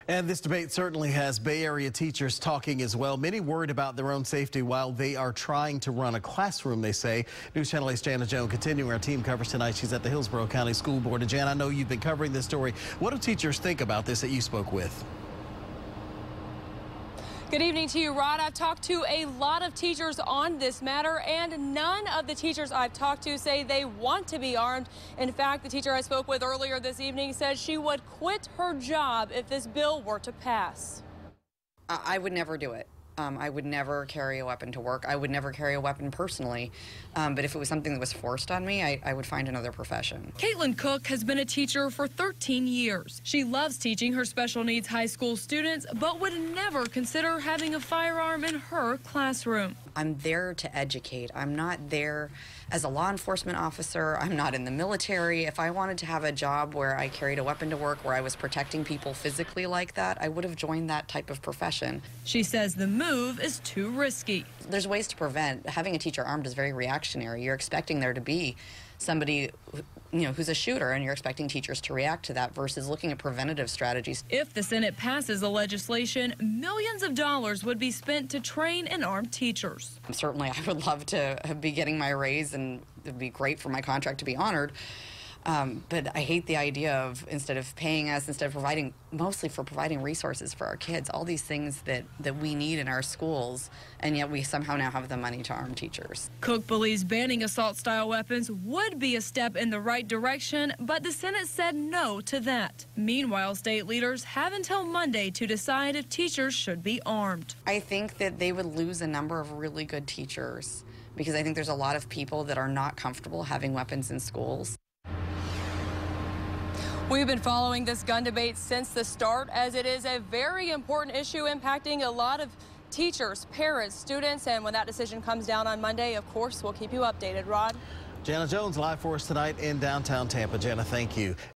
And this debate certainly has Bay Area teachers talking as well. Many worried about their own safety while they are trying to run a classroom, they say. News Channel 8's Jana Jones continuing our team coverage tonight. She's at the Hillsborough County School Board. And Jan, I know you've been covering this story. What do teachers think about this that you spoke with? Good evening to you, Rod. I've talked to a lot of teachers on this matter, and none of the teachers I've talked to say they want to be armed. In fact, the teacher I spoke with earlier this evening said she would quit her job if this bill were to pass. I would never do it. I would never carry a weapon to work. I would never carry a weapon personally. But if it was something that was forced on me, I would find another profession. Caitlin Cook has been a teacher for 13 years. She loves teaching her special needs high school students, but would never consider having a firearm in her classroom. I'm there to educate. I'm not there as a law enforcement officer. I'm not in the military. If I wanted to have a job where I carried a weapon to work, where I was protecting people physically like that, I would have joined that type of profession. She says the move is too risky. There's ways to prevent. Having a teacher armed is very reactionary. You're expecting there to be somebody, who's a shooter, and you're expecting teachers to react to that versus looking at preventative strategies. If the Senate passes the legislation, millions of dollars would be spent to train and arm teachers. Certainly, I would love to be getting my raise, and it would be great for my contract to be honored. But I hate the idea of, instead of paying us, instead of providing, mostly for providing resources for our kids, all these things that we need in our schools, and yet we somehow now have the money to arm teachers. Cook believes banning assault-style weapons would be a step in the right direction, but the Senate said no to that. Meanwhile, state leaders have until Monday to decide if teachers should be armed. I think that they would lose a number of really good teachers, because I think there's a lot of people that are not comfortable having weapons in schools. We've been following this gun debate since the start, as it is a very important issue impacting a lot of teachers, parents, students, and when that decision comes down on Monday, of course, we'll keep you updated. Rod? Jana Jones live for us tonight in downtown Tampa. Jana, thank you.